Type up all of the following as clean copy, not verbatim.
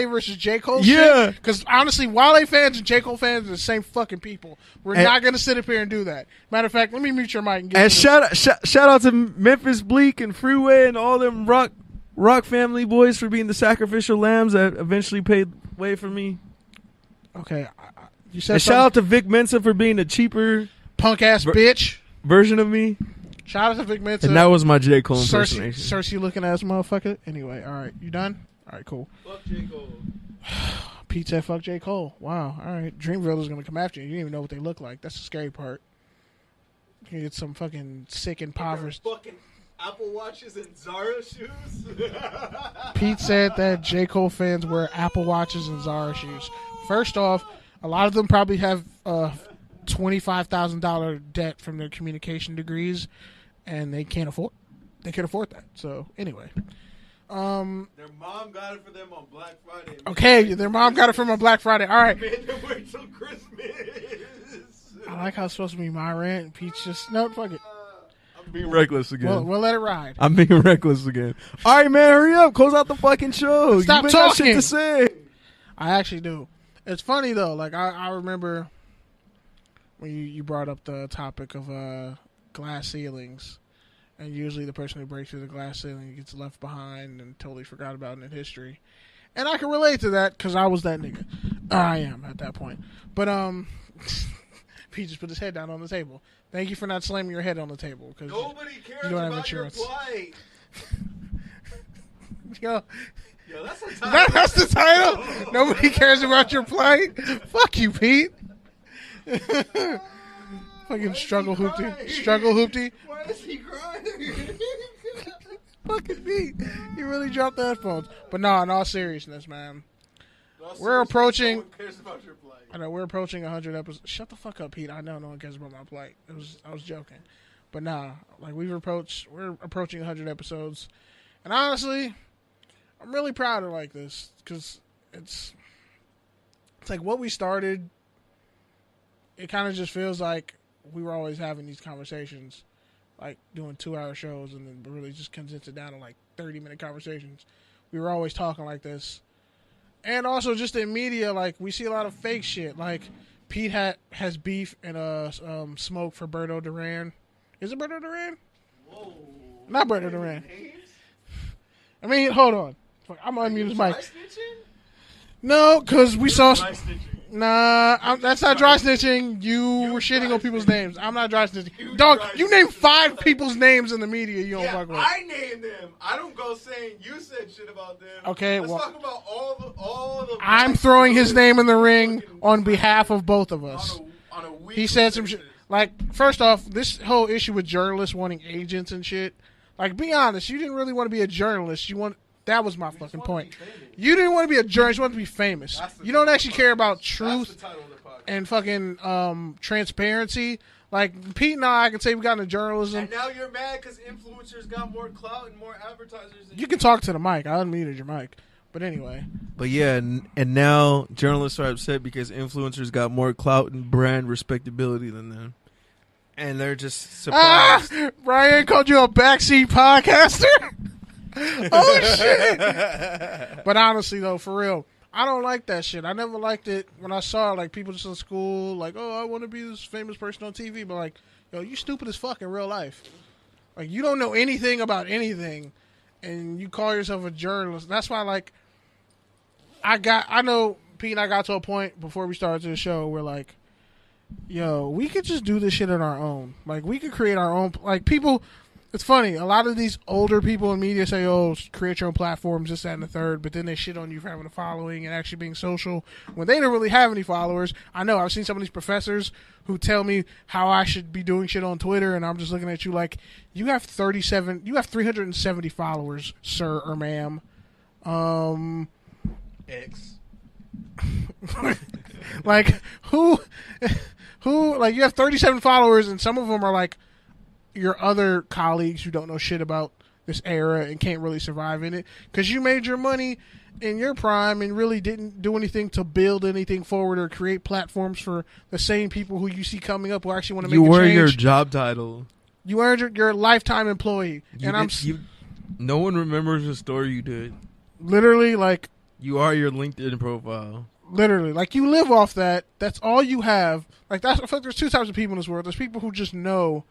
versus J. Cole Yeah. shit. Because honestly, Wale fans and J. Cole fans are the same fucking people. We're not going to sit up here and do that. Matter of fact, let me mute your mic. And shout out to Memphis Bleak and Freeway and all them rock family boys for being the sacrificial lambs that eventually paid way for me. Okay. You said and shout out to Vic Mensa for being a cheaper punk-ass bitch version of me. Shout out to Vic Mensa. And that was my J. Cole impersonation. Cersei looking ass motherfucker. Anyway, all right. You done? All right, cool. Fuck J. Cole. Pete said fuck J. Cole. Wow. All right. Dreamville is going to come after you. You don't even know what they look like. That's the scary part. You get some fucking sick, impoverished. Fucking Apple Watches and Zara shoes. Pete said that J. Cole fans wear Apple Watches and Zara shoes. First off, a lot of them probably have $25,000 debt from their communication degrees, and they can't afford that. So anyway, their mom got it for them on Black Friday. Okay, their mom got it from on Black Friday. All right. Made them wait till Christmas. I like how it's supposed to be my rant. Pete's just no, fuck it. I'm being reckless again. We'll let it ride. I'm being reckless again. All right, man, hurry up. Close out the fucking show. Stop you talking. Got shit to say. I actually do. It's funny though. Like I remember when you brought up the topic of glass ceilings, and usually the person who breaks through the glass ceiling gets left behind and totally forgot about it in history. And I can relate to that because I was that nigga. I am at that point. But Pete just put his head down on the table. Thank you for not slamming your head on the table. Cause nobody cares you don't have about insurance. your plight. Yo, that's the title. That's the title? Nobody cares about your plight? Fuck you, Pete. Fucking struggle hoopty. Struggle hoopty. Why is he crying? Fucking Pete. You really dropped the headphones. But no, in all seriousness, man. We're approaching. No one cares about your plight. I know we're approaching 100 episodes. Shut the fuck up, Pete. I know no one cares about my plight. I was joking, but nah. Like we're approaching 100 episodes, and honestly, I'm really proud of like this because it's like what we started. It kind of just feels like we were always having these conversations, like doing 2-hour shows, and then really just condense it down to like 30-minute conversations. We were always talking like this. And also just in media, like, we see a lot of fake shit. Like, Pete has beef and smoke for Berto Duran. Is it Berto Duran? Whoa. Not Berto Duran. I mean, hold on. I'm going to unmute his mic. No, because we saw... Nah, that's not dry snitching. You were shitting on people's names. I'm not dry snitching. Dog, you named 5 people's names in the media you don't fuck with. I named them. I don't go saying you said shit about them. Okay, Let's talk about all the I'm throwing his name in the ring on behalf of both of us. On a He said some shit. Like, first off, this whole issue with journalists wanting agents and shit. Like, be honest, you didn't really want to be a journalist. That was my fucking point. You didn't want to be a journalist. You wanted to be famous. You don't actually care about truth and fucking transparency. Like, Pete and I can say we got into journalism. And now you're mad because influencers got more clout and more advertisers. You can talk to the mic. I unmuted your mic. But anyway. But yeah, and now journalists are upset because influencers got more clout and brand respectability than them. And they're just surprised. Ryan called you a backseat podcaster? Oh shit! But honestly though, for real, I don't like that shit. I never liked it when I saw like people just in school, like, oh, I want to be this famous person on TV, but like, yo, you stupid as fuck in real life. Like, you don't know anything about anything, and you call yourself a journalist. That's why, like, I know Pete and I got to a point before we started the show where like, yo, we could just do this shit on our own. Like, we could create our own. Like, people. It's funny. A lot of these older people in media say, oh, create your own platforms, this, that, and the third, but then they shit on you for having a following and actually being social when they don't really have any followers. I know. I've seen some of these professors who tell me how I should be doing shit on Twitter, and I'm just looking at you like, you have 370 followers, sir or ma'am. X. Like, who, like, you have 37 followers, and some of them are like, your other colleagues who don't know shit about this era and can't really survive in it because you made your money in your prime and really didn't do anything to build anything forward or create platforms for the same people who you see coming up who actually want to make a change. You were your job title. You earned your lifetime employee. No one remembers the story you did. Literally, like, You are your LinkedIn profile. Literally, like you live off that. That's all you have. Like that's. I feel like there's two types of people in this world. There's people who just know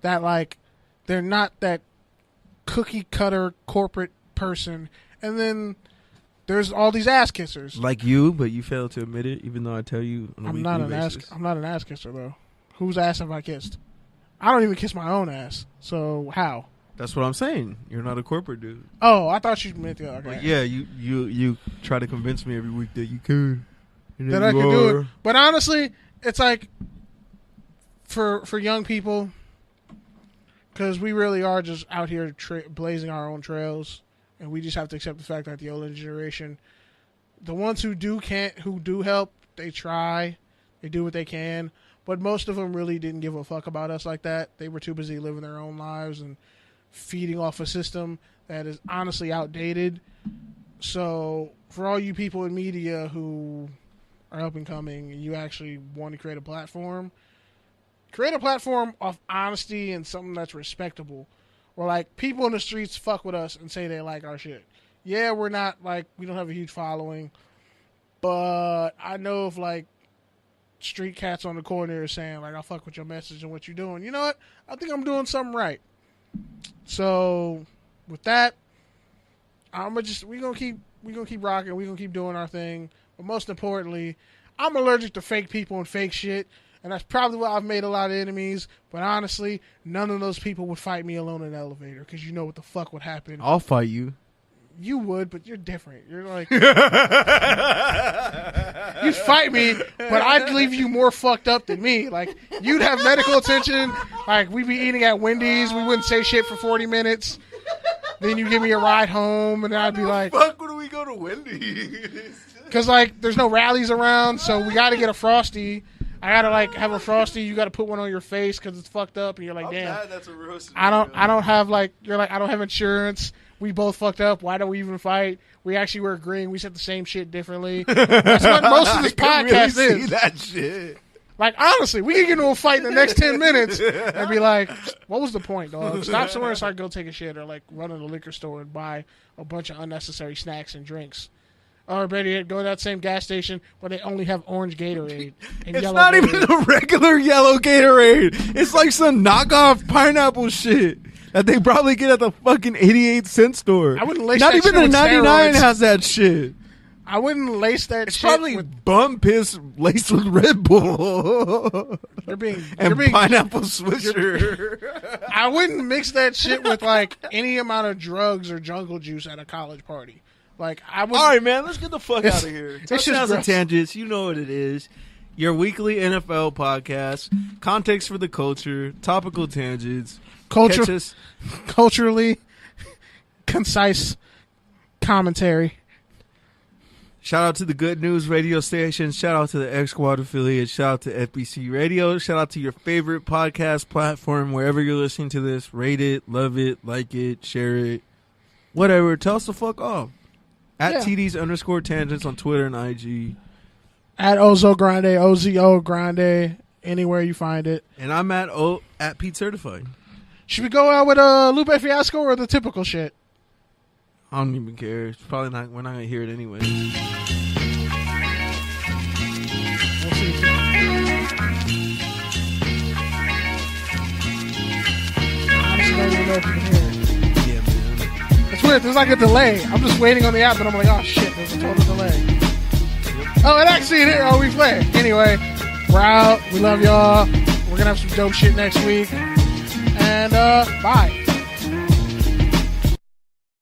that like they're not that cookie cutter corporate person, and then there's all these ass kissers. Like you, but you fail to admit it, even though I tell you on a weekly basis. I'm not an ass kisser though. Whose ass have I kissed? I don't even kiss my own ass. So how? That's what I'm saying. You're not a corporate dude. Oh, I thought you meant the other. Like, yeah, you try to convince me every week that you could. That I could do it. But honestly, it's like for young people, because we really are just out here blazing our own trails, and we just have to accept the fact that the older generation, the ones who do help, they try, they do what they can, but most of them really didn't give a fuck about us like that. They were too busy living their own lives and feeding off a system that is honestly outdated. So for all you people in media who are up and coming and you actually want to create a platform off honesty and something that's respectable. Or like people in the streets fuck with us and say they like our shit. Yeah, we're not like, we don't have a huge following, but I know if like street cats on the corner are saying like, I fuck with your message and what you're doing. You know what? I think I'm doing something right. So with that, we gonna keep rocking. We gonna keep doing our thing. But most importantly, I'm allergic to fake people and fake shit, and that's probably why I've made a lot of enemies. But honestly, none of those people would fight me alone in an elevator because you know what the fuck would happen. I'll fight you. You would, but you're different. You're like you'd fight me, but I'd leave you more fucked up than me. Like you'd have medical attention. Like we'd be eating at Wendy's. We wouldn't say shit for 40 minutes. Then you give me a ride home, and I'd be like, "Fuck, would we go to Wendy's?" Because like there's no rallies around, so we got to get a Frosty. I gotta like have a Frosty. You got to put one on your face because it's fucked up, and you're like, damn. That's a real I don't have like you're like I don't have insurance. We both fucked up. Why don't we even fight? We actually were agreeing. We said the same shit differently. That's what most of this podcast really is. See that shit. Like honestly, we could get into a fight in the next 10 minutes and be like, "What was the point, dog? Stop somewhere so I can go take a shit, or like run to the liquor store and buy a bunch of unnecessary snacks and drinks." Or better yet, go to that same gas station where they only have orange Gatorade. And It's yellow not Gatorade. even the regular yellow Gatorade. It's like some knockoff pineapple shit that they probably get at the fucking 88-cent store. I wouldn't lace Not that even shit the with 99 steroids. has that shit. I wouldn't lace that It's shit probably with... bum piss laced with Red Bull and pineapple Swisher. I wouldn't mix that shit with like any amount of drugs or jungle juice at a college party. Like I would. All right, man, let's get the fuck out of here. It's just Touchdowns and gross. Tangents, you know what it is. Your weekly NFL podcast, context for the culture, topical tangents, Culture- Catch us. culturally concise commentary. Shout out to the Good News radio station. Shout out to the X Squad affiliate. Shout out to FBC Radio. Shout out to your favorite podcast platform, wherever you're listening to this. Rate it, love it, like it, share it, whatever. Tell us to fuck off. At Yeah. TDs_tangents on Twitter and IG. At Ozo Grande, OZO Grande, anywhere you find it. And I'm at Pete Certified. Should we go out with Lupe Fiasco or the typical shit? I don't even care. It's probably not. We're not gonna hear it anyway. We'll see. Honestly, don't even know if you can hear it. Yeah, man. It's weird. There's like a delay. I'm just waiting on the app, and I'm like, oh shit, there's a total delay. Oh, and actually, here, we play. Anyway, we're out. We love y'all. We're gonna have some dope shit next week. And bye.